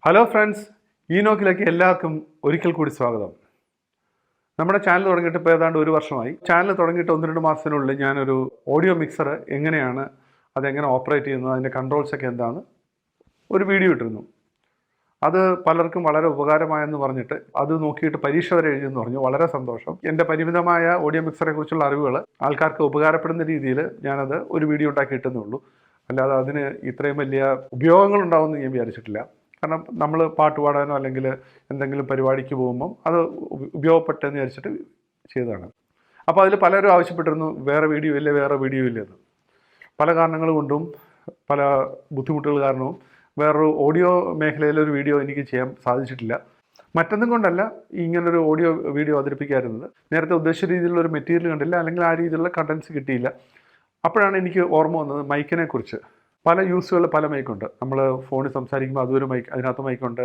Hello friends, INOKിലേക്ക് എല്ലാവർക്കും ഒരിക്കൽ കൂടി സ്വാഗതം. നമ്മുടെ ചാനൽ തുടങ്ങിയിട്ട് ഇപ്പോൾ ഏതാണ്ട് ഒരു വർഷമായി. ചാനൽ തുടങ്ങിയിട്ട് 1-2 മാസത്തിനുള്ളിൽ ഞാനൊരു ഓഡിയോ മിക്സർ എങ്ങനെയാണ് അതെങ്ങനെ ഓപ്പറേറ്റ് ചെയ്യുന്നത്, അതിൻ്റെ കൺട്രോൾസൊക്കെ എന്താണെന്ന് ഒരു വീഡിയോ ഇട്ടിരുന്നു. അത് പലർക്കും വളരെ ഉപകാരമായെന്ന് പറഞ്ഞിട്ട് അത് നോക്കിയിട്ട് പരീക്ഷ വരെ എഴുതിയെന്ന് പറഞ്ഞു. വളരെ സന്തോഷം. എൻ്റെ പരിമിതമായ ഓഡിയോ മിക്സറെ കുറിച്ചുള്ള അറിവുകൾ ആൾക്കാർക്ക് ഉപകാരപ്പെടുന്ന രീതിയിൽ ഞാനത് ഒരു വീഡിയോ ഉണ്ടാക്കി ഇട്ടെന്നേ ഉള്ളൂ. അല്ലാതെ അതിന് ഇത്രയും വലിയ ഉപയോഗങ്ങളുണ്ടാവുമെന്ന് ഞാൻ വിചാരിച്ചിട്ടില്ല. കാരണം നമ്മൾ പാട്ട് പാടാനോ അല്ലെങ്കിൽ എന്തെങ്കിലും പരിപാടിക്ക് പോകുമ്പം അത് ഉപയോഗപ്പെട്ടെന്ന് വിചാരിച്ചിട്ട് ചെയ്തതാണ്. അപ്പോൾ അതിൽ പലരും ആവശ്യപ്പെട്ടിരുന്നു വേറെ വീഡിയോ ഇല്ലെന്ന്. പല കാരണങ്ങൾ കൊണ്ടും പല ബുദ്ധിമുട്ടുകൾ കാരണവും വേറൊരു ഓഡിയോ മേഖലയിലൊരു വീഡിയോ എനിക്ക് ചെയ്യാൻ സാധിച്ചിട്ടില്ല. മറ്റൊന്നും കൊണ്ടല്ല ഇങ്ങനൊരു ഓഡിയോ വീഡിയോ അവതരിപ്പിക്കാറുന്നത്. നേരത്തെ ഉദ്ദേശിച്ച രീതിയിലുള്ളൊരു മെറ്റീരിയൽ കണ്ടില്ല, അല്ലെങ്കിൽ ആ രീതിയിലുള്ള കണ്ടൻസ് കിട്ടിയില്ല. അപ്പോഴാണ് എനിക്ക് ഓർമ്മ വന്നത് മൈക്കിനെ കുറിച്ച്. പല യൂസുകൾ പല മൈക്കുണ്ട്. നമ്മൾ ഫോണിൽ സംസാരിക്കുമ്പോൾ അതൊരു മൈക്ക്, അതിനകത്ത് മൈക്കുണ്ട്.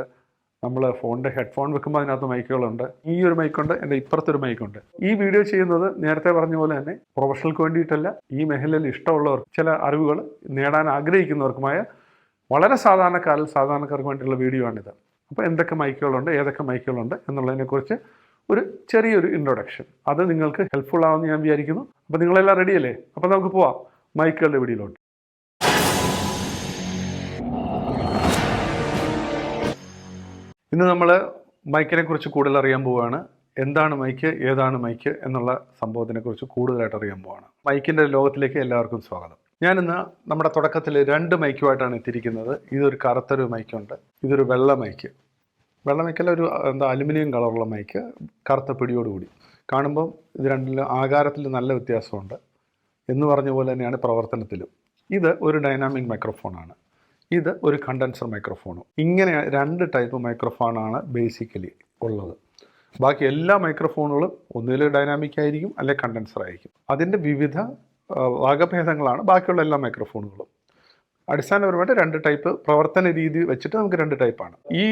നമ്മൾ ഫോണിൻ്റെ ഹെഡ്ഫോൺ വെക്കുമ്പോൾ അതിനകത്ത് മൈക്കുകളുണ്ട്. ഈ ഒരു മൈക്കുണ്ട്, എൻ്റെ ഇപ്പുറത്തൊരു മൈക്കുണ്ട്. ഈ വീഡിയോ ചെയ്യുന്നത് നേരത്തെ പറഞ്ഞ പോലെ തന്നെ പ്രൊഫഷണൽക്ക് വേണ്ടിയിട്ടല്ല, ഈ മേഖലയിൽ ഇഷ്ടമുള്ളവർ, ചില അറിവുകൾ നേടാൻ ആഗ്രഹിക്കുന്നവർക്കുമായ വളരെ സാധാരണക്കാർക്ക് വേണ്ടിയുള്ള വീഡിയോ ആണിത്. അപ്പോൾ എന്തൊക്കെ മൈക്കുകളുണ്ട്, ഏതൊക്കെ മൈക്കുകളുണ്ട് എന്നുള്ളതിനെക്കുറിച്ച് ഒരു ചെറിയൊരു ഇൻട്രൊഡക്ഷൻ. അത് നിങ്ങൾക്ക് ഹെൽപ്ഫുൾ ആവുമെന്ന് ഞാൻ വിചാരിക്കുന്നു. അപ്പോൾ നിങ്ങളെല്ലാം റെഡിയല്ലേ? അപ്പോൾ നമുക്ക് പോവാം മൈക്കുകളുടെ വീഡിയോയിലോട്ട്. ഇന്ന് നമ്മൾ മൈക്കിനെ കുറിച്ച് കൂടുതൽ അറിയാൻ പോവുകയാണ്. എന്താണ് മൈക്ക്, ഏതാണ് മൈക്ക് എന്നുള്ള സംഭവത്തിനെക്കുറിച്ച് കൂടുതലായിട്ട് അറിയാൻ പോവുകയാണ്. മൈക്കിൻ്റെ ലോകത്തിലേക്ക് എല്ലാവർക്കും സ്വാഗതം. ഞാനിന്ന് നമ്മുടെ തുടക്കത്തിൽ 2 മൈക്കുമായിട്ടാണ് എത്തിയിരിക്കുന്നത്. ഇതൊരു കറുത്തൊരു മൈക്കുണ്ട്, ഇതൊരു വെള്ള മൈക്ക്. വെള്ള മൈക്കല്ല, ഒരു അലുമിനിയം കളറുള്ള മൈക്ക്, കറുത്ത പിടിയോടുകൂടി. കാണുമ്പം ഇത് രണ്ടിലും ആകാരത്തിൽ നല്ല വ്യത്യാസമുണ്ട് എന്ന് പറഞ്ഞ പോലെ തന്നെയാണ് പ്രവർത്തനത്തിലും. ഇത് ഒരു ഡൈനാമിക് മൈക്രോഫോണാണ്, ഇത് ഒരു കണ്ടൻസർ മൈക്രോഫോണും. ഇങ്ങനെ 2 ടൈപ്പ് മൈക്രോഫോണാണ് ബേസിക്കലി ഉള്ളത്. ബാക്കി എല്ലാ മൈക്രോഫോണുകളും ഒന്നിൽ ഡൈനാമിക് ആയിരിക്കും, അല്ലെങ്കിൽ കണ്ടൻസർ ആയിരിക്കും. അതിൻ്റെ വിവിധ വകഭേദങ്ങളാണ് ബാക്കിയുള്ള എല്ലാ മൈക്രോഫോണുകളും. അടിസ്ഥാനപരമായിട്ട് 2 ടൈപ്പ് പ്രവർത്തന രീതി വെച്ചിട്ട് നമുക്ക് 2 ടൈപ്പാണ്. ഈ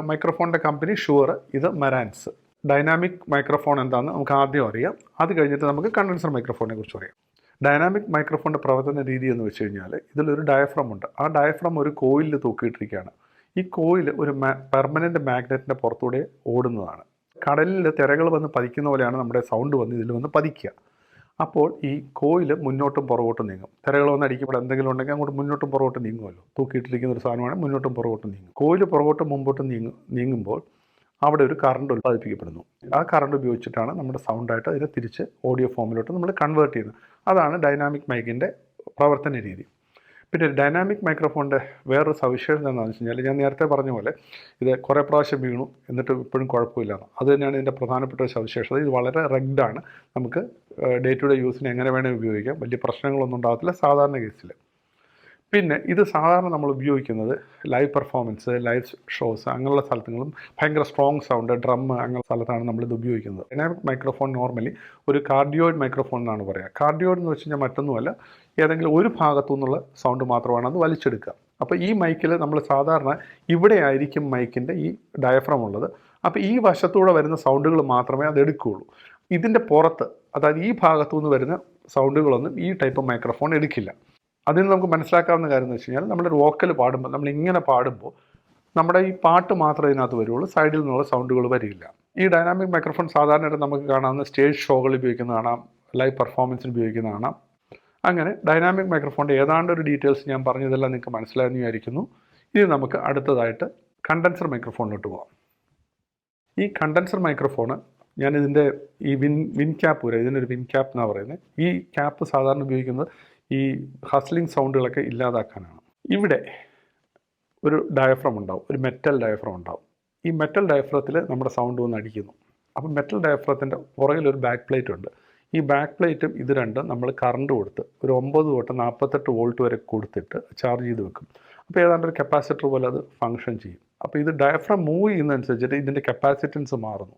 മൈക്രോഫോണിൻ്റെ കമ്പനി ഷുവർ, ഇത് മരാൻസ്. ഡൈനാമിക് മൈക്രോഫോൺ എന്താണെന്ന് നമുക്ക് ആദ്യം അറിയാം, അത് കഴിഞ്ഞിട്ട് നമുക്ക് കണ്ടൻസർ മൈക്രോഫോണിനെ കുറിച്ച് അറിയാം. ഡൈനാമിക് മൈക്രോഫോണിൻ്റെ പ്രവർത്തന രീതി എന്ന് വെച്ച് കഴിഞ്ഞാൽ ഇതിലൊരു ഡയഫ്രം ഉണ്ട്. ആ ഡയഫ്രം ഒരു കോയിലിൽ തൂക്കിയിട്ടിരിക്കുകയാണ്. ഈ കോയിൽ ഒരു പെർമനൻ്റ് മാഗ്നറ്റിൻ്റെ പുറത്തൂടെ ഓടുന്നതാണ്. കടലിൽ തിരകൾ വന്ന് പതിക്കുന്ന പോലെയാണ് നമ്മുടെ സൗണ്ട് വന്ന് ഇതിൽ വന്ന് പതിക്കുക. അപ്പോൾ ഈ കോയിൽ മുന്നോട്ടും പുറകോട്ടും നീങ്ങും. തിരകൾ വന്ന് അടിക്കുമ്പോൾ എന്തെങ്കിലും ഉണ്ടെങ്കിൽ അങ്ങോട്ട് മുന്നോട്ടും പുറകോട്ടും നീങ്ങുമല്ലോ. തൂക്കിയിട്ടിരിക്കുന്ന ഒരു സാധനമാണ്, മുന്നോട്ടും പുറകോട്ടും നീങ്ങും. കോയിൽ പുറകോട്ടും മുമ്പോട്ടും നീങ്ങുമ്പോൾ അവിടെ ഒരു കറണ്ട് ഉൽപ്പാദിപ്പിക്കപ്പെടുന്നു. ആ കറണ്ട് ഉപയോഗിച്ചിട്ടാണ് നമ്മുടെ സൗണ്ടായിട്ട് അതിനെ തിരിച്ച് ഓഡിയോ ഫോമിലോട്ട് നമ്മൾ കൺവേർട്ട് ചെയ്യുന്നത്. അതാണ് ഡൈനാമിക് മൈക്കിൻ്റെ പ്രവർത്തന രീതി. പിന്നെ ഡൈനാമിക് മൈക്രോഫോണിൻ്റെ വേറൊരു സവിശേഷത എന്താണെന്ന് വെച്ച് കഴിഞ്ഞാൽ, ഞാൻ നേരത്തെ പറഞ്ഞ പോലെ ഇത് കുറേ പ്രാവശ്യം വീണു എന്നിട്ട് ഇപ്പോഴും കുഴപ്പമില്ലാണ്. അത് തന്നെയാണ് ഇതിൻ്റെ പ്രധാനപ്പെട്ട ഒരു സവിശേഷത. ഇത് വളരെ റഗ്ഡാണ്. നമുക്ക് ഡേ ടു ഡേ യൂസിന് എങ്ങനെ വേണേൽ ഉപയോഗിക്കാം. വലിയ പ്രശ്നങ്ങളൊന്നും ഉണ്ടാകത്തില്ല സാധാരണ കേസിൽ. പിന്നെ ഇത് സാധാരണ നമ്മൾ ഉപയോഗിക്കുന്നത് ലൈവ് പെർഫോമൻസ്, ലൈവ് ഷോസ്, അങ്ങനെയുള്ള സ്ഥലത്തും ഭയങ്കര സ്ട്രോങ് സൗണ്ട്, ഡ്രം അങ്ങനെ സ്ഥലത്താണ് നമ്മളിത് ഉപയോഗിക്കുന്നത്. ഡൈനാമിക് മൈക്രോഫോൺ നോർമലി ഒരു കാർഡിയോയിഡ് മൈക്രോഫോൺ എന്നാണ് പറയുക. കാർഡിയോയിഡ് എന്ന് വെച്ച് കഴിഞ്ഞാൽ മറ്റൊന്നുമല്ല, ഏതെങ്കിലും ഒരു ഭാഗത്തു നിന്നുള്ള സൗണ്ട് മാത്രമാണ് അത് വലിച്ചെടുക്കുക. അപ്പോൾ ഈ മൈക്കിൽ നമ്മൾ സാധാരണ ഇവിടെ ആയിരിക്കും മൈക്കിൻ്റെ ഈ ഡയഫ്രം ഉള്ളത്. അപ്പോൾ ഈ വശത്തൂടെ വരുന്ന സൗണ്ടുകൾ മാത്രമേ അത് എടുക്കുകയുള്ളൂ. ഇതിൻ്റെ പുറത്ത്, അതായത് ഈ ഭാഗത്തു നിന്ന് വരുന്ന സൗണ്ടുകളൊന്നും ഈ ടൈപ്പ് മൈക്രോഫോൺ എടുക്കില്ല. അതിന് നമുക്ക് മനസ്സിലാക്കാവുന്ന കാര്യം എന്ന് വെച്ച് കഴിഞ്ഞാൽ, നമ്മളൊരു വോക്കൽ പാടുമ്പോൾ, നമ്മളിങ്ങനെ പാടുമ്പോൾ നമ്മുടെ ഈ പാട്ട് മാത്രമേ ഇതിനകത്ത് വരുള്ളൂ, സൈഡിൽ നിന്നുള്ള സൗണ്ടുകൾ വരില്ല. ഈ ഡൈനാമിക് മൈക്രോഫോൺ സാധാരണയായിട്ട് നമുക്ക് കാണാവുന്ന സ്റ്റേജ് ഷോകളിൽ ഉപയോഗിക്കുന്ന കാണാം, ലൈവ് പെർഫോമൻസിന് ഉപയോഗിക്കുന്ന കാണാം. അങ്ങനെ ഡൈനാമിക് മൈക്രോഫോണിൻ്റെ ഏതാണ്ട് ഒരു ഡീറ്റെയിൽസ് ഞാൻ പറഞ്ഞതെല്ലാം നിങ്ങൾക്ക് മനസ്സിലായെന്ന് വിചാരിക്കുന്നു. ഇനി നമുക്ക് അടുത്തതായിട്ട് കണ്ടൻസർ മൈക്രോഫോണിലോട്ട് പോകാം. ഈ കണ്ടൻസർ മൈക്രോഫോണ് ഞാനിതിൻ്റെ ഈ വിൻ ക്യാപ്പ് വരെ, ഇതിനൊരു വിൻ ക്യാപ്പ് എന്നാണ് പറയുന്നത്. ഈ ക്യാപ്പ് സാധാരണ ഉപയോഗിക്കുന്നത് ഈ ഹസ്ലിംഗ് സൗണ്ടുകളൊക്കെ ഇല്ലാതാക്കാനാണ്. ഇവിടെ ഒരു ഡയഫ്രം ഉണ്ടാവും, ഒരു മെറ്റൽ ഡയഫ്രം ഉണ്ടാവും. ഈ മെറ്റൽ ഡയഫ്രത്തിൽ നമ്മുടെ സൗണ്ട് വന്ന് അടിക്കുന്നു. അപ്പം മെറ്റൽ ഡയഫ്രത്തിൻ്റെ പുറകിലൊരു ബാക്ക് പ്ലേറ്റ് ഉണ്ട്. ഈ ബാക്ക് പ്ലേറ്റും ഇത് രണ്ടും നമ്മൾ കറണ്ട് കൊടുത്ത് ഒരു 9 തൊട്ട് 48 വോൾട്ട് വരെ കൊടുത്തിട്ട് ചാർജ് ചെയ്ത് വെക്കും. അപ്പോൾ ഏതാണ്ട് ഒരു കപ്പാസിറ്റർ പോലെ അത് ഫങ്ഷൻ ചെയ്യും. അപ്പോൾ ഇത് ഡയഫ്രം മൂവ് ചെയ്യുന്നതനുസരിച്ചിട്ട് ഇതിൻ്റെ കപ്പാസിറ്റൻസ് മാറുന്നു.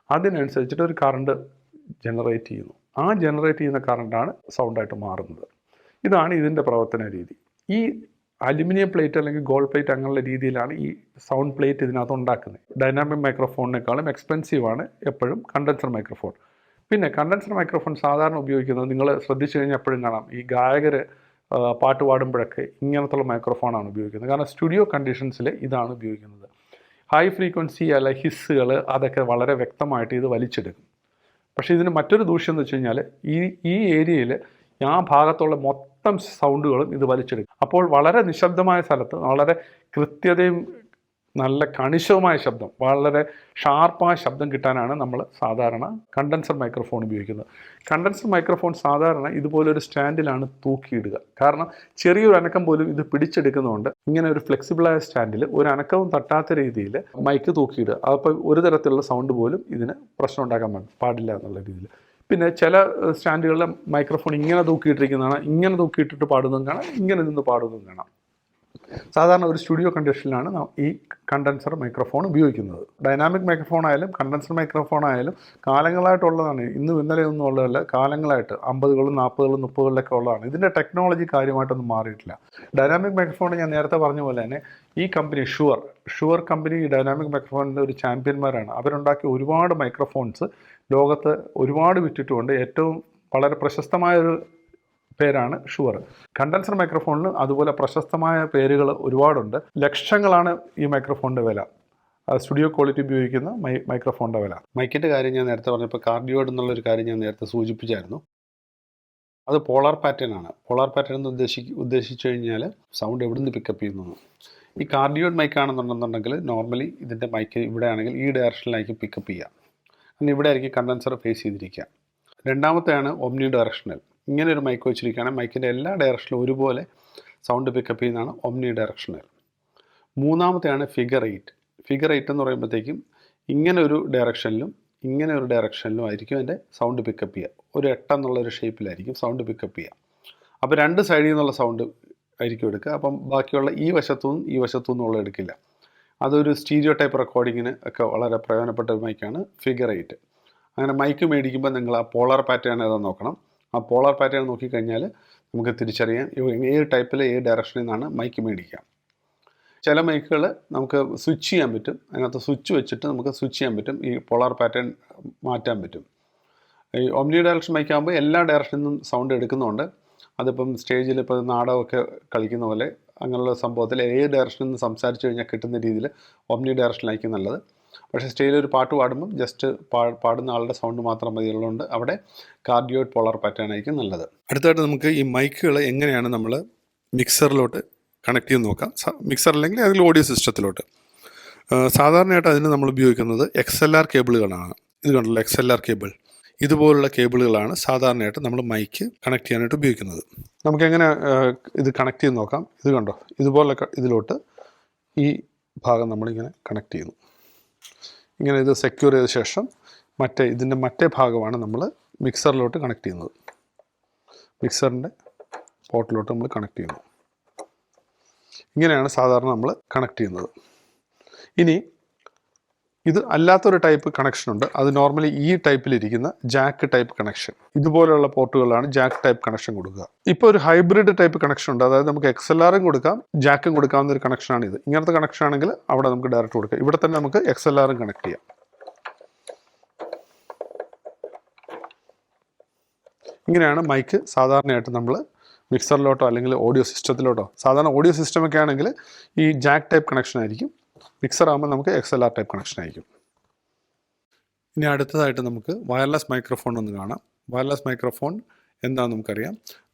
അതിനനുസരിച്ചിട്ട് ഒരു കറണ്ട് ജനറേറ്റ് ചെയ്യുന്നു. ആ ജനറേറ്റ് ചെയ്യുന്ന കറണ്ടാണ് സൗണ്ടായിട്ട് മാറുന്നത്. ഇതാണ് ഇതിൻ്റെ പ്രവർത്തന രീതി. ഈ അലുമിനിയം പ്ലേറ്റ് അല്ലെങ്കിൽ ഗോൾഡ് പ്ലേറ്റ് അങ്ങനെയുള്ള രീതിയിലാണ് ഈ സൗണ്ട് പ്ലേറ്റ് ഇതിനകത്ത് ഉണ്ടാക്കുന്നത്. ഡൈനാമിക് മൈക്രോഫോണിനേക്കാളും എക്സ്പെൻസീവാണ് എപ്പോഴും കണ്ടൻസർ മൈക്രോഫോൺ. പിന്നെ കണ്ടൻസർ മൈക്രോഫോൺ സാധാരണ ഉപയോഗിക്കുന്നത് നിങ്ങൾ ശ്രദ്ധിച്ചു കഴിഞ്ഞാൽ എപ്പോഴും കാണാം, ഈ ഗായകർ പാട്ട് പാടുമ്പോഴൊക്കെ ഇങ്ങനത്തുള്ള മൈക്രോഫോണാണ് ഉപയോഗിക്കുന്നത്. കാരണം സ്റ്റുഡിയോ കണ്ടീഷൻസിൽ ഇതാണ് ഉപയോഗിക്കുന്നത്. ഹൈ ഫ്രീക്വൻസി അല്ല ഹിസ്സുകൾ അതൊക്കെ വളരെ വ്യക്തമായിട്ട് ഇത് വലിച്ചെടുക്കും. പക്ഷേ ഇതിന് മറ്റൊരു ദൂഷ്യം എന്ന് വെച്ച് കഴിഞ്ഞാൽ ഈ ഏരിയയിൽ ആ ഭാഗത്തുള്ള മൊത്തം സൗണ്ടുകളും ഇത് വലിച്ചെടുക്കും. അപ്പോൾ വളരെ നിശബ്ദമായ സ്ഥലത്ത് വളരെ കൃത്യതയും നല്ല കണിശവുമായ ശബ്ദം, വളരെ ഷാർപ്പായ ശബ്ദം കിട്ടാനാണ് നമ്മൾ സാധാരണ കണ്ടൻസർ മൈക്രോഫോൺ ഉപയോഗിക്കുന്നത്. കണ്ടൻസർ മൈക്രോഫോൺ സാധാരണ ഇതുപോലൊരു സ്റ്റാൻഡിലാണ് തൂക്കിയിടുക. കാരണം ചെറിയൊരു അനക്കം പോലും ഇത് പിടിച്ചെടുക്കുന്നതുകൊണ്ട് ഇങ്ങനെ ഒരു ഫ്ലെക്സിബിളായ സ്റ്റാൻഡിൽ ഒരു അനക്കവും തട്ടാത്ത രീതിയിൽ മൈക്ക് തൂക്കിയിടുക. അപ്പോൾ ഒരു തരത്തിലുള്ള സൗണ്ട് പോലും ഇതിന് പ്രശ്നം ഉണ്ടാക്കാൻ പാടില്ല എന്നുള്ള രീതിയിൽ. പിന്നെ ചില സ്റ്റാൻഡുകളിലെ മൈക്രോഫോൺ ഇങ്ങനെ തൂക്കിയിട്ടിരിക്കുന്നതാണ്, ഇങ്ങനെ തൂക്കിയിട്ടിട്ട് പാടുന്നതും കാണാം, ഇങ്ങനെ നിന്ന് പാടുന്നതും കാണാം. സാധാരണ ഒരു സ്റ്റുഡിയോ കണ്ടീഷനിലാണ് ഈ കണ്ടൻസർ മൈക്രോഫോൺ ഉപയോഗിക്കുന്നത്. ഡൈനാമിക് മൈക്രോഫോൺ ആയാലും കണ്ടൻസർ മൈക്രോഫോൺ ആയാലും കാലങ്ങളായിട്ടുള്ളതാണ്. ഇന്നും ഇന്നലെ ഒന്നും ഉള്ളതല്ല, കാലങ്ങളായിട്ട് 50കളും 40കളും 30കളിലൊക്കെ ഉള്ളതാണ്. ഇതിൻ്റെ ടെക്നോളജി കാര്യമായിട്ടൊന്നും മാറിയിട്ടില്ല. ഡൈനാമിക് മൈക്രോഫോൺ ഞാൻ നേരത്തെ പറഞ്ഞ പോലെ തന്നെ ഈ കമ്പനി ഷുവർ കമ്പനി ഈ ഡൈനാമിക് മൈക്രോഫോണിൻ്റെ ഒരു ചാമ്പ്യന്മാരാണ്. അവരുണ്ടാക്കിയ ഒരുപാട് മൈക്രോഫോൺസ് ലോകത്ത് ഒരുപാട് വിറ്റിട്ടുമുണ്ട്. ഏറ്റവും വളരെ പ്രശസ്തമായൊരു പേരാണ് ഷുവർ. കണ്ടൻസർ മൈക്രോഫോണിന് അതുപോലെ പ്രശസ്തമായ പേരുകൾ ഒരുപാടുണ്ട്. ലക്ഷങ്ങളാണ് ഈ മൈക്രോഫോണിൻ്റെ വില, സ്റ്റുഡിയോ ക്വാളിറ്റി ഉപയോഗിക്കുന്ന മൈക്രോഫോണിൻ്റെ വില. മൈക്കിൻ്റെ കാര്യം ഞാൻ നേരത്തെ പറഞ്ഞപ്പോൾ കാർഡിയോയിഡ് എന്നുള്ളൊരു കാര്യം ഞാൻ നേരത്തെ സൂചിപ്പിച്ചായിരുന്നു. അത് പോളാർ പാറ്റേൺ ആണ്. പോളാർ പാറ്റേൺ എന്ന് ഉദ്ദേശിച്ചു കഴിഞ്ഞാൽ സൗണ്ട് എവിടെ നിന്ന് പിക്കപ്പ് ചെയ്യുന്നു. ഈ കാർഡിയോയിഡ് മൈക്കാണെന്നുണ്ടെന്നുണ്ടെങ്കിൽ നോർമലി ഇതിൻ്റെ മൈക്ക് ഇവിടെ ആണെങ്കിൽ ഈ ഡയറക്ഷനിലായിരിക്കും പിക്കപ്പ് ചെയ്യുക. അങ്ങനെ ഇവിടെ ആയിരിക്കും കണ്ടൻസർ ഫേസ് ചെയ്തിരിക്കുക. രണ്ടാമത്തെയാണ് ഓംനി ഡയറക്ഷണൽ. ഇങ്ങനെ ഒരു മൈക്ക് വെച്ചിരിക്കുകയാണെങ്കിൽ മൈക്കിൻ്റെ എല്ലാ ഡയറക്ഷനിലും ഒരുപോലെ സൗണ്ട് പിക്കപ്പ് ചെയ്യുന്നതാണ് ഓംനി ഡയറക്ഷണൽ. മൂന്നാമത്തെയാണ് ഫിഗർ 8. ഫിഗർ 8 എന്ന് പറയുമ്പോഴത്തേക്കും ഇങ്ങനെ ഒരു ഡയറക്ഷനിലും ഇങ്ങനെ ഒരു ഡയറക്ഷനിലും ആയിരിക്കും അതിൻ്റെ സൗണ്ട് പിക്കപ്പ് ചെയ്യുക. ഒരു 8 എന്നുള്ളൊരു ഷേപ്പിലായിരിക്കും സൗണ്ട് പിക്കപ്പ് ചെയ്യുക. അപ്പോൾ രണ്ട് സൈഡിൽ നിന്നുള്ള സൗണ്ട് ആയിരിക്കും എടുക്കുക. അപ്പം ബാക്കിയുള്ള ഈ വശത്തു നിന്നുള്ള എടുക്കില്ല. അതൊരു സ്റ്റീരിയോ ടൈപ്പ് റെക്കോർഡിങ്ങിന് ഒക്കെ വളരെ പ്രയോജനപ്പെട്ട ഒരു മൈക്കാണ് ഫിഗർ 8. അങ്ങനെ മൈക്ക് മേടിക്കുമ്പോൾ നിങ്ങൾ ആ പോളാർ പാറ്റേൺ ഏതാണെന്ന് നോക്കണം. ആ പോളാർ പാറ്റേൺ നോക്കിക്കഴിഞ്ഞാൽ നമുക്ക് തിരിച്ചറിയാം ഏത് ടൈപ്പിൽ ഏത് ഡയറക്ഷനിൽ നിന്നാണ് മൈക്ക് മേടിക്കുക. ചില മൈക്കുകൾ നമുക്ക് സ്വിച്ച് ചെയ്യാൻ പറ്റും. അതിനകത്ത് സ്വിച്ച് വെച്ചിട്ട് നമുക്ക് സ്വിച്ച് ചെയ്യാൻ പറ്റും, ഈ പോളാർ പാറ്റേൺ മാറ്റാൻ പറ്റും. ഈ ഓംനി ഡയറക്ഷൻ മൈക്കാകുമ്പോൾ എല്ലാ ഡയറക്ഷനിൽ നിന്നും സൗണ്ട് എടുക്കുന്നുണ്ട്. അതിപ്പം സ്റ്റേജിൽ ഇപ്പോൾ നാടകമൊക്കെ കളിക്കുന്ന പോലെ അങ്ങനെയുള്ള സംഭവത്തിൽ ഏത് ഡയറക്ഷനിൽ നിന്ന് സംസാരിച്ചു കഴിഞ്ഞാൽ കിട്ടുന്ന രീതിയിൽ ഓംനി ഡയറക്ഷനിലായിരിക്കും നല്ലത്. പക്ഷേ സ്റ്റേജിൽ ഒരു പാട്ട് പാടുമ്പം ജസ്റ്റ് പാടുന്ന ആളുടെ സൗണ്ട് മാത്രം മതിയുള്ളതുകൊണ്ട് അവിടെ കാർഡിയോയിഡ് പോളാർ പാറ്റേൺ ആയിരിക്കും നല്ലത്. അടുത്തായിട്ട് നമുക്ക് ഈ മൈക്കുകൾ എങ്ങനെയാണ് നമ്മൾ മിക്സറിലോട്ട് കണക്ട് ചെയ്ത് നോക്കാം. മിക്സർ അല്ലെങ്കിൽ അതിൽ ഓഡിയോ സിസ്റ്റത്തിലോട്ട്. സാധാരണയായിട്ട് അതിന് നമ്മൾ ഉപയോഗിക്കുന്നത് XLR കേബിളുകളാണ്. ഇത് കണ്ടല്ലോ, XLR കേബിൾ. ഇതുപോലുള്ള കേബിളുകളാണ് സാധാരണയായിട്ട് നമ്മൾ മൈക്ക് കണക്ട് ചെയ്യാനായിട്ട് ഉപയോഗിക്കുന്നത്. നമുക്കെങ്ങനെ ഇത് കണക്ട് ചെയ്ത് നോക്കാം. ഇത് കണ്ടോ, ഇതുപോലെ ഇതിലോട്ട് ഈ ഭാഗം നമ്മളിങ്ങനെ കണക്ട് ചെയ്യുന്നു. ഇങ്ങനെ ഇത് സെക്യൂർ ചെയ്ത ശേഷം ഇതിൻ്റെ മറ്റേ ഭാഗമാണ് നമ്മൾ മിക്സറിലോട്ട് കണക്ട് ചെയ്യുന്നത്. മിക്സറിൻ്റെ പോർട്ടിലോട്ട് നമ്മൾ കണക്ട് ചെയ്യുന്നു. ഇങ്ങനെയാണ് സാധാരണ നമ്മൾ കണക്ട് ചെയ്യുന്നത്. ഇനി ഇത് അല്ലാത്തൊരു ടൈപ്പ് കണക്ഷൻ ഉണ്ട്. അത് നോർമലി ഈ ടൈപ്പിലിരിക്കുന്ന ജാക്ക് ടൈപ്പ് കണക്ഷൻ. ഇതുപോലെയുള്ള പോർട്ടുകളാണ് ജാക്ക് ടൈപ്പ് കണക്ഷൻ കൊടുക്കുക. ഇപ്പോൾ ഒരു ഹൈബ്രിഡ് ടൈപ്പ് കണക്ഷൻ ഉണ്ട്. അതായത് നമുക്ക് XLRും കൊടുക്കാം ജാക്കും കൊടുക്കാവുന്ന ഒരു കണക്ഷനാണ് ഇത്. ഇങ്ങനത്തെ കണക്ഷൻ ആണെങ്കിൽ അവിടെ നമുക്ക് ഡയറക്റ്റ് കൊടുക്കാം. ഇവിടെ തന്നെ നമുക്ക് XLRും കണക്ട് ചെയ്യാം. ഇങ്ങനെയാണ് മൈക്ക് സാധാരണയായിട്ട് നമ്മൾ മിക്സറിലോട്ടോ അല്ലെങ്കിൽ ഓഡിയോ സിസ്റ്റത്തിലോട്ടോ, സാധാരണ ഓഡിയോ സിസ്റ്റമൊക്കെ ആണെങ്കിൽ ഈ ജാക്ക് ടൈപ്പ് കണക്ഷൻ ആയിരിക്കും. മിക്സർ ആകുമ്പോൾ നമുക്ക് XLR ടൈപ്പ് കണക്ഷൻ ആയിരിക്കും. ഇനി അടുത്തതായിട്ട് നമുക്ക് വയർലെസ് മൈക്രോഫോൺ ഒന്ന് കാണാം. വയർലെസ് മൈക്രോഫോൺ എന്താണെന്ന് നമുക്കറിയാം.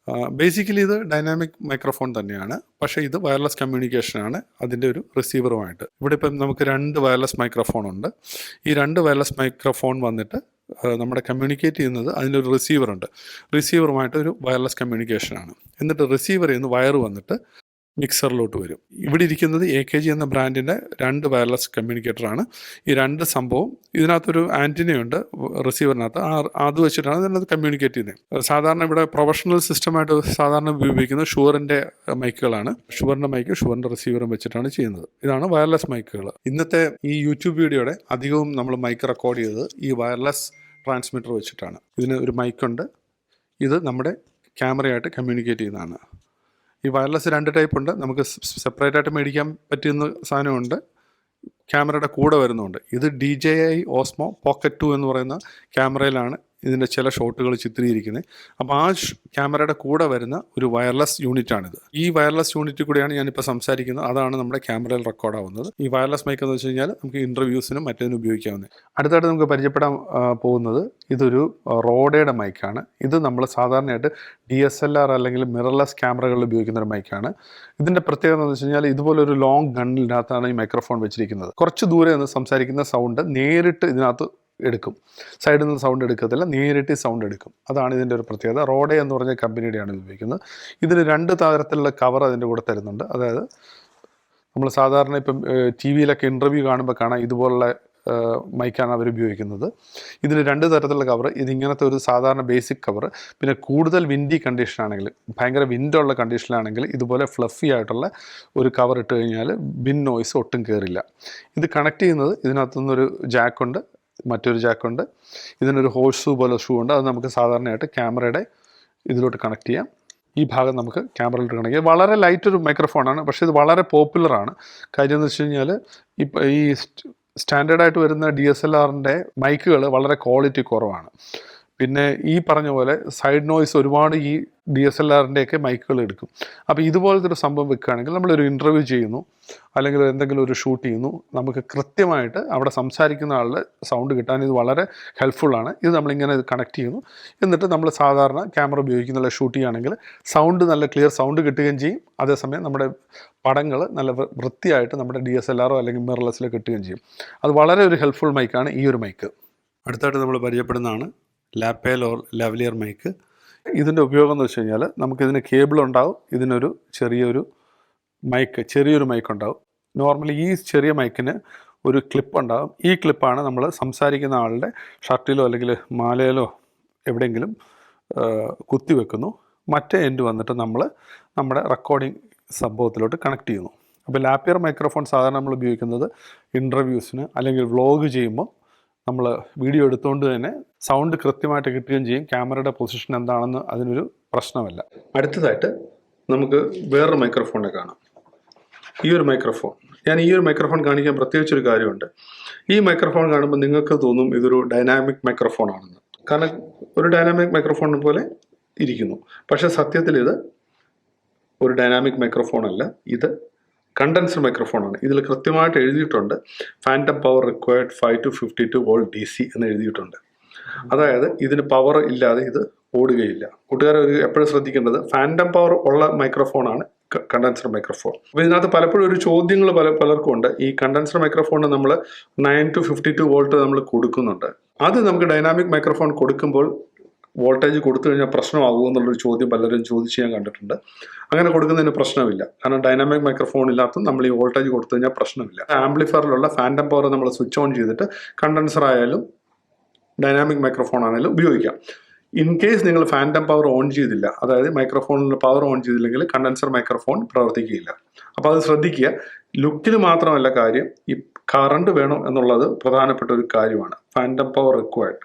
ബേസിക്കലി ഇത് ഡൈനാമിക് മൈക്രോഫോൺ തന്നെയാണ്. പക്ഷേ ഇത് വയർലെസ് കമ്മ്യൂണിക്കേഷനാണ് അതിൻ്റെ ഒരു റിസീവറുമായിട്ട്. ഇവിടെ ഇപ്പം നമുക്ക് 2 വയർലെസ് മൈക്രോഫോൺ ഉണ്ട്. ഈ 2 വയർലെസ് മൈക്രോഫോൺ വന്നിട്ട് നമ്മുടെ കമ്മ്യൂണിക്കേറ്റ് ചെയ്യുന്നത് അതിൻ്റെ ഒരു റിസീവറുണ്ട്. റിസീവറുമായിട്ട് ഒരു വയർലെസ് കമ്മ്യൂണിക്കേഷനാണ്. എന്നിട്ട് റിസീവറിൽ നിന്ന് വയർ വന്നിട്ട് മിക്സറിലോട്ട് വരും. ഇവിടെ ഇരിക്കുന്നത് AKG എന്ന ബ്രാൻഡിൻ്റെ 2 വയർലെസ് കമ്മ്യൂണിക്കേറ്ററാണ്. ഈ 2 സംഭവം ഇതിനകത്തൊരു ആൻറ്റിനയുണ്ട് റിസീവറിനകത്ത്. അത് വെച്ചിട്ടാണ് ഇതിനകത്ത് കമ്മ്യൂണിക്കേറ്റ് ചെയ്യുന്നത്. സാധാരണ ഇവിടെ പ്രൊഫഷണൽ സിസ്റ്റമായിട്ട് സാധാരണ ഉപയോഗിക്കുന്നത് ഷുവറിൻ്റെ മൈക്കുകളാണ്. ഷുവറിൻ്റെ മൈക്ക് ഷുവറിൻ്റെ റിസീവറും വെച്ചിട്ടാണ് ചെയ്യുന്നത്. ഇതാണ് വയർലെസ് മൈക്കുകൾ. ഇന്നത്തെ ഈ യൂട്യൂബ് വീഡിയോയുടെ അധികവും നമ്മൾ മൈക്ക് റെക്കോർഡ് ചെയ്തത് ഈ വയർലെസ് ട്രാൻസ്മിറ്റർ വെച്ചിട്ടാണ്. ഇതിന് ഒരു മൈക്കുണ്ട്. ഇത് നമ്മുടെ ക്യാമറയായിട്ട് കമ്മ്യൂണിക്കേറ്റ് ചെയ്യുന്നതാണ്. ഈ വയർലെസ് 2 ടൈപ്പ് ഉണ്ട്. നമുക്ക് സെപ്പറേറ്റ് ആയിട്ട് മേടിക്കാൻ പറ്റുന്ന സാധനമുണ്ട്, ക്യാമറയുടെ കൂടെ വരുന്നുണ്ട്. ഇത് DJI Osmo Pocket 2 എന്ന് പറയുന്ന ക്യാമറയിലാണ് ഇതിൻ്റെ ചില ഷോട്ടുകൾ ചിത്രീകരിക്കുന്നത്. അപ്പോൾ ആ ക്യാമറയുടെ കൂടെ വരുന്ന ഒരു വയർലെസ് യൂണിറ്റാണിത്. ഈ വയർലെസ് യൂണിറ്റിൽ കൂടെയാണ് ഞാനിപ്പോൾ സംസാരിക്കുന്നത്. അതാണ് നമ്മുടെ ക്യാമറയിൽ റെക്കോർഡാവുന്നത്. ഈ വയർലെസ് മൈക്ക് എന്ന് വെച്ച് കഴിഞ്ഞാൽ നമുക്ക് ഇൻ്റർവ്യൂസിനും മറ്റേതിനും ഉപയോഗിക്കാവുന്നത്. അടുത്തായിട്ട് നമുക്ക് പരിചയപ്പെടാൻ പോകുന്നത് ഇതൊരു റോഡയുടെ മൈക്കാണ്. ഇത് നമ്മൾ സാധാരണയായിട്ട് DSLR അല്ലെങ്കിൽ മിറർലെസ് ക്യാമറകളിൽ ഉപയോഗിക്കുന്ന ഒരു മൈക്കാണ്. ഇതിൻ്റെ പ്രത്യേകത എന്ന് വെച്ച് കഴിഞ്ഞാൽ ഇതുപോലൊരു ലോങ് ഗണ്ണിനകത്താണ് ഈ മൈക്രോഫോൺ വെച്ചിരിക്കുന്നത്. കുറച്ച് ദൂരെ നിന്ന് സംസാരിക്കുന്ന സൗണ്ട് നേരിട്ട് ഇതിനകത്ത് എടുക്കും. സൈഡിൽ നിന്ന് സൗണ്ട് എടുക്കത്തില്ല, നേരിട്ട് സൗണ്ട് എടുക്കും. അതാണ് ഇതിൻ്റെ ഒരു പ്രത്യേകത. റോഡേ എന്ന് പറഞ്ഞ കമ്പനിയുടെയാണ് ഇത് ഉപയോഗിക്കുന്നത്. ഇതിന് 2 തരത്തിലുള്ള കവർ അതിൻ്റെ കൂടെ തരുന്നുണ്ട്. അതായത് നമ്മൾ സാധാരണ ഇപ്പം TV-യിലൊക്കെ ഇൻ്റർവ്യൂ കാണുമ്പോൾ കാണാം ഇതുപോലുള്ള മൈക്കാണ് അവർ ഉപയോഗിക്കുന്നത്. ഇതിന് 2 തരത്തിലുള്ള കവർ. ഇതിങ്ങനത്തെ ഒരു സാധാരണ ബേസിക് കവർ, പിന്നെ കൂടുതൽ വിൻഡി കണ്ടീഷനാണെങ്കിൽ, ഭയങ്കര വിൻഡുള്ള കണ്ടീഷനിലാണെങ്കിൽ ഇതുപോലെ ഫ്ലഫി ആയിട്ടുള്ള ഒരു കവർ ഇട്ട് കഴിഞ്ഞാൽ വിൻ നോയ്സ് ഒട്ടും കയറില്ല. ഇത് കണക്ട് ചെയ്യുന്നത് ഇതിനകത്തുനിന്നൊരു ജാക്കുണ്ട്, മറ്റൊരു ജാക്കുണ്ട്, ഇതിനൊരു ഹോഴ്സ് പോലെ ഷൂ ഉണ്ട്. അത് നമുക്ക് സാധാരണയായിട്ട് ക്യാമറയുടെ ഇതിലോട്ട് കണക്ട് ചെയ്യാം. ഈ ഭാഗം നമുക്ക് ക്യാമറയിലോട്ട് കണക്ട് ചെയ്യാം. വളരെ ലൈറ്റ് ഒരു മൈക്രോഫോണാണ്, പക്ഷേ ഇത് വളരെ പോപ്പുലറാണ്. കാര്യം എന്ന് വെച്ച് കഴിഞ്ഞാൽ ഇപ്പം ഈ സ്റ്റാൻഡേർഡായിട്ട് വരുന്ന DSLR-ൻ്റെ മൈക്കുകൾ വളരെ ക്വാളിറ്റി കുറവാണ്. പിന്നെ ഈ പറഞ്ഞ പോലെ സൈഡ് നോയ്സ് ഒരുപാട് ഈ DSLR-ൻ്റെയൊക്കെ മൈക്കുകൾ എടുക്കും. അപ്പോൾ ഇതുപോലത്തെ ഒരു സംഭവം വെക്കുകയാണെങ്കിൽ നമ്മളൊരു ഇൻ്റർവ്യൂ ചെയ്യുന്നു അല്ലെങ്കിൽ എന്തെങ്കിലും ഒരു ഷൂട്ട് ചെയ്യുന്നു, നമുക്ക് കൃത്യമായിട്ട് അവിടെ സംസാരിക്കുന്ന ആളുടെ സൗണ്ട് കിട്ടാൻ ഇത് വളരെ ഹെൽപ്ഫുള്ളാണ്. ഇത് നമ്മളിങ്ങനെ കണക്ട് ചെയ്യുന്നു, എന്നിട്ട് നമ്മൾ സാധാരണ ക്യാമറ ഉപയോഗിക്കുന്ന ഷൂട്ട് ചെയ്യുകയാണെങ്കിൽ സൗണ്ട് നല്ല ക്ലിയർ സൗണ്ട് കിട്ടുകയും ചെയ്യും. അതേസമയം നമ്മുടെ പടങ്ങൾ നല്ല വൃത്തിയായിട്ട് നമ്മുടെ DSLR-ഓ അല്ലെങ്കിൽ മിറർലെസ്സിലോ കിട്ടുകയും ചെയ്യും. അത് വളരെ ഒരു ഹെൽപ്ഫുൾ മൈക്കാണ് ഈ ഒരു മൈക്ക്. അടുത്തായിട്ട് നമ്മൾ പരിചയപ്പെടുന്നതാണ് ലാവലിയർ മൈക്ക്. ഇതിൻ്റെ ഉപയോഗം എന്ന് വെച്ച് കഴിഞ്ഞാൽ നമുക്കിതിന് കേബിൾ ഉണ്ടാവും, ഇതിനൊരു ചെറിയൊരു മൈക്ക് ഉണ്ടാവും. നോർമലി ഈ ചെറിയ മൈക്കിന് ഒരു ക്ലിപ്പ് ഉണ്ടാകും. ഈ ക്ലിപ്പാണ് നമ്മൾ സംസാരിക്കുന്ന ആളുടെ ഷർട്ടിലോ അല്ലെങ്കിൽ മാലയിലോ എവിടെയെങ്കിലും കുത്തി വെക്കുന്നു. മറ്റേ എൻഡ് വന്നിട്ട് നമ്മൾ നമ്മുടെ റെക്കോർഡിംഗ് സംഭവത്തിലോട്ട് കണക്ട് ചെയ്യുന്നു. അപ്പോൾ ലാപ്പിയർ മൈക്രോഫോൺ സാധാരണ നമ്മൾ ഉപയോഗിക്കുന്നത് ഇൻ്റർവ്യൂസിന് അല്ലെങ്കിൽ വ്ളോഗ് ചെയ്യുമ്പോൾ നമ്മൾ വീഡിയോ എടുത്തുകൊണ്ട് തന്നെ സൗണ്ട് കൃത്യമായിട്ട് കിട്ടുകയും ചെയ്യും. ക്യാമറയുടെ പൊസിഷൻ എന്താണെന്ന് അതിനൊരു പ്രശ്നമല്ല. അടുത്തതായിട്ട് നമുക്ക് വേറൊരു മൈക്രോഫോണിനെ കാണാം. ഈ ഒരു മൈക്രോഫോൺ, ഞാൻ ഈ ഒരു മൈക്രോഫോൺ കാണിക്കാൻ പ്രത്യേകിച്ചൊരു കാര്യമുണ്ട്. ഈ മൈക്രോഫോൺ കാണുമ്പോൾ നിങ്ങൾക്ക് തോന്നും ഇതൊരു ഡൈനാമിക് മൈക്രോഫോൺ ആണെന്ന്. കാരണം ഒരു ഡൈനാമിക് മൈക്രോഫോണിനെ പോലെ ഇരിക്കുന്നു. പക്ഷേ സത്യത്തിൽ ഇത് ഒരു ഡൈനാമിക് മൈക്രോഫോൺ അല്ല, ഇത് കണ്ടൻസർ മൈക്രോഫോണാണ്. ഇതിൽ കൃത്യമായിട്ട് എഴുതിയിട്ടുണ്ട് phantom power required 5 to 52 volt DC എന്ന് എഴുതിയിട്ടുണ്ട്. അതായത് ഇതിന് പവർ ഇല്ലാതെ ഇത് ഓടുകയില്ല. കൂട്ടുകാർ എപ്പോഴും ശ്രദ്ധിക്കേണ്ടത് ഫാൻറ്റം പവർ ഉള്ള മൈക്രോഫോണാണ് കണ്ടൻസർ മൈക്രോഫോൺ. അപ്പോൾ ഇതിനകത്ത് പലപ്പോഴും ഒരു ചോദ്യങ്ങൾ പലർക്കും ഉണ്ട്. ഈ കണ്ടൻസർ മൈക്രോഫോണിന് നമ്മൾ 9 to 52 വോൾട്ട് നമ്മൾ കൊടുക്കുന്നുണ്ട്. അത് നമുക്ക് ഡൈനാമിക് മൈക്രോഫോൺ കൊടുക്കുമ്പോൾ വോൾട്ടേജ് കൊടുത്തു കഴിഞ്ഞാൽ പ്രശ്നമാകുമോ എന്നുള്ളൊരു ചോദ്യം പലരും ചോദിച്ച് ഞാൻ കണ്ടിട്ടുണ്ട്. അങ്ങനെ കൊടുക്കുന്നതിന് പ്രശ്നമില്ല. കാരണം ഡൈനാമിക് മൈക്രോഫോൺ ഇല്ലാത്ത നമ്മൾ ഈ വോൾട്ടേജ് കൊടുത്തു കഴിഞ്ഞാൽ പ്രശ്നമില്ല. ആംപ്ലിഫയറിലുള്ള ഫാൻറ്റം പവർ നമ്മൾ സ്വിച്ച് ഓൺ ചെയ്തിട്ട് കണ്ടൻസർ ആയാലും ഡൈനാമിക് മൈക്രോഫോൺ ആണെങ്കിലും ഉപയോഗിക്കാം. ഇൻ കേസ് നിങ്ങൾ ഫാൻറ്റം പവർ ഓൺ ചെയ്തില്ല, അതായത് മൈക്രോഫോണിൽ പവർ ഓൺ ചെയ്തില്ലെങ്കിൽ കണ്ടൻസർ മൈക്രോഫോൺ പ്രവർത്തിക്കുകയില്ല. അപ്പോൾ അത് ശ്രദ്ധിക്കുക. ലുക്കിന് മാത്രമല്ല കാര്യം, ഈ കറണ്ട് വേണം എന്നുള്ളത് പ്രധാനപ്പെട്ട ഒരു കാര്യമാണ്. Phantom power required.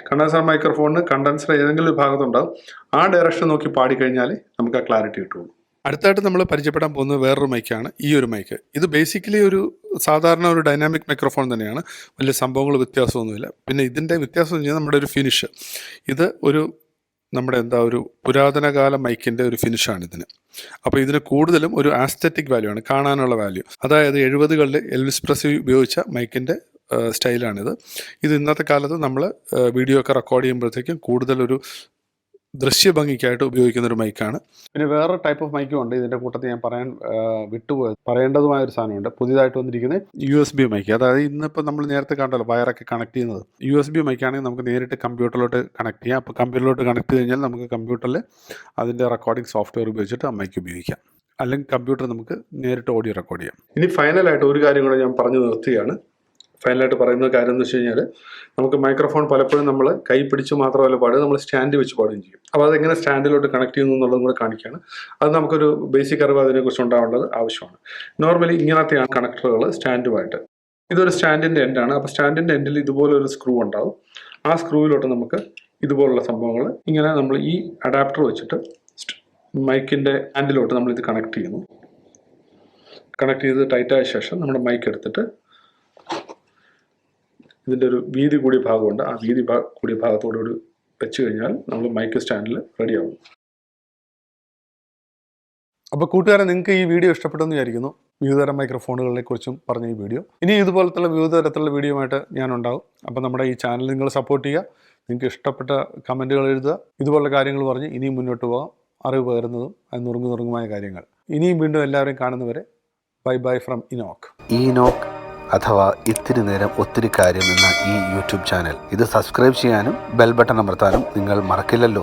കണ്ടൻസർ മൈക്രോഫോണിന് കണ്ടൻസർ ഏതെങ്കിലും ഒരു ഭാഗത്തുണ്ടാവും, ആ ഡയറക്ഷൻ നോക്കി പാടിക്കഴിഞ്ഞാൽ നമുക്ക് ആ ക്ലാരിറ്റി കിട്ടുള്ളൂ. അടുത്തായിട്ട് നമ്മൾ പരിചയപ്പെടാൻ പോകുന്നത് വേറൊരു മൈക്കാണ് ഈ ഒരു മൈക്ക്. ഇത് ബേസിക്കലി ഒരു സാധാരണ ഒരു ഡൈനാമിക് മൈക്രോഫോൺ തന്നെയാണ്, വലിയ സംഭവങ്ങൾ വ്യത്യാസമൊന്നുമില്ല. പിന്നെ ഇതിൻ്റെ വ്യത്യാസം എന്ന് പറഞ്ഞാൽ നമ്മുടെ ഒരു ഫിനിഷ്, ഇത് ഒരു നമ്മുടെ ഒരു പുരാതനകാല മൈക്കിൻ്റെ ഒരു ഫിനിഷാണ് ഇതിന്. അപ്പോൾ ഇതിന് കൂടുതലും ഒരു ആസ്തെറ്റിക് വാല്യൂ ആണ്, കാണാനുള്ള വാല്യൂ. അതായത് 70-കളിൽ എൽവിസ് പ്രസ്ലി ഉപയോഗിച്ച മൈക്കിൻ്റെ സ്റ്റൈലാണിത്. ഇത് ഇന്നത്തെ കാലത്ത് നമ്മൾ വീഡിയോ ഒക്കെ റെക്കോർഡ് ചെയ്യുമ്പോഴത്തേക്കും കൂടുതലൊരു ദൃശ്യഭംഗിക്കായിട്ട് ഉപയോഗിക്കുന്ന ഒരു മൈക്കാണ്. പിന്നെ വേറെ ടൈപ്പ് ഓഫ് മൈക്കും ഉണ്ട് ഇതിൻ്റെ കൂട്ടത്തിൽ. ഞാൻ പറയേണ്ടതുമായ ഒരു സാധനമുണ്ട്. പുതിയതായിട്ട് വന്നിരിക്കുന്നത് USB മൈക്ക്. അതായത് ഇന്നിപ്പോൾ നമ്മൾ നേരത്തെ കണ്ടല്ലോ വയറൊക്കെ കണക്ട് ചെയ്യുന്നത്. USB മൈക്കാണെങ്കിൽ നമുക്ക് നേരിട്ട് കമ്പ്യൂട്ടറിലോട്ട് കണക്ട് ചെയ്യാം. അപ്പോൾ കമ്പ്യൂട്ടറിലോട്ട് കണക്ട് ചെയ്ത് കഴിഞ്ഞാൽ നമുക്ക് കമ്പ്യൂട്ടറിൽ അതിൻ്റെ റെക്കോർഡിംഗ് സോഫ്റ്റ്വെയർ ഉപയോഗിച്ചിട്ട് ആ മൈക്ക് ഉപയോഗിക്കാം. അല്ലെങ്കിൽ കമ്പ്യൂട്ടർ നമുക്ക് നേരിട്ട് ഓഡിയോ റെക്കോർഡ് ചെയ്യാം. ഇനി ഫൈനലായിട്ട് ഒരു കാര്യം കൂടെ ഞാൻ പറഞ്ഞു നിർത്തുകയാണ്. ഫൈനലായിട്ട് പറയുന്ന കാര്യം എന്ന് വെച്ച് കഴിഞ്ഞാൽ, നമുക്ക് മൈക്രോഫോൺ പലപ്പോഴും നമ്മൾ കൈ പിടിച്ച് മാത്രമല്ല പാടുക, നമ്മൾ സ്റ്റാൻഡ് വെച്ച് പാടുകയും ചെയ്യും. അപ്പോൾ അതെങ്ങനെ സ്റ്റാൻഡിലോട്ട് കണക്ട് ചെയ്യുന്നു എന്നുള്ളതും കൂടെ കാണിക്കുകയാണ്. അത് നമുക്കൊരു ബേസിക് അറിവ് അതിനെക്കുറിച്ച് ഉണ്ടാവേണ്ടത് ആവശ്യമാണ്. നോർമലി ഇങ്ങനത്തെയാണ് കണക്ടറുകൾ സ്റ്റാൻഡുമായിട്ട്. ഇതൊരു സ്റ്റാൻഡിൻ്റെ എൻഡാണ്. അപ്പോൾ സ്റ്റാൻഡിൻ്റെ എൻഡിൽ ഇതുപോലൊരു സ്ക്രൂ ഉണ്ടാവും. ആ സ്ക്രൂവിലോട്ട് നമുക്ക് ഇതുപോലുള്ള സംഭവങ്ങൾ ഇങ്ങനെ നമ്മൾ ഈ അഡാപ്റ്റർ വെച്ചിട്ട് മൈക്കിൻ്റെ ഹാൻഡിലോട്ട് നമ്മളിത് കണക്ട് ചെയ്യുന്നു. കണക്ട് ചെയ്ത് ടൈറ്റായ ശേഷം നമ്മുടെ മൈക്ക് എടുത്തിട്ട് ഇതിൻ്റെ ഒരു വീതി കൂടിയ ഭാഗമുണ്ട്, ആ വീതി കൂടിയ ഭാഗത്തോടുകൂടി വെച്ച് കഴിഞ്ഞാൽ നമ്മൾ മൈക്ക് സ്റ്റാൻഡിൽ റെഡിയാവും. അപ്പോൾ കൂട്ടുകാരെ, നിങ്ങൾക്ക് ഈ വീഡിയോ ഇഷ്ടപ്പെട്ടെന്ന് വിചാരിക്കുന്നു. വിവിധതരം മൈക്രോഫോണുകളെ കുറിച്ചും പറഞ്ഞ ഈ വീഡിയോ. ഇനി ഇതുപോലത്തുള്ള വിവിധ തരത്തിലുള്ള വീഡിയോയുമായിട്ട് ഞാനുണ്ടാവും. അപ്പോൾ നമ്മുടെ ഈ ചാനൽ നിങ്ങൾ സപ്പോർട്ട് ചെയ്യുക. നിങ്ങൾക്ക് ഇഷ്ടപ്പെട്ട കമൻറ്റുകൾ എഴുതുക. ഇതുപോലുള്ള കാര്യങ്ങൾ പറഞ്ഞ് ഇനിയും മുന്നോട്ട് പോകാം. അറിവ് പകരുന്നതും അത് നുറുങ്ങുമായ കാര്യങ്ങൾ. ഇനിയും വീണ്ടും എല്ലാവരെയും കാണുന്നവരെ ബൈ ഫ്രം ഇനോക്ക്. INOK അഥവാ ഇത്തിരി നേരം ഒത്തിരി കാര്യം എന്ന ഈ യൂട്യൂബ് ചാനൽ ഇത് സബ്സ്ക്രൈബ് ചെയ്യാനും ബെൽ ബട്ടൺ അമർത്താനും നിങ്ങൾ മറക്കില്ലല്ലോ.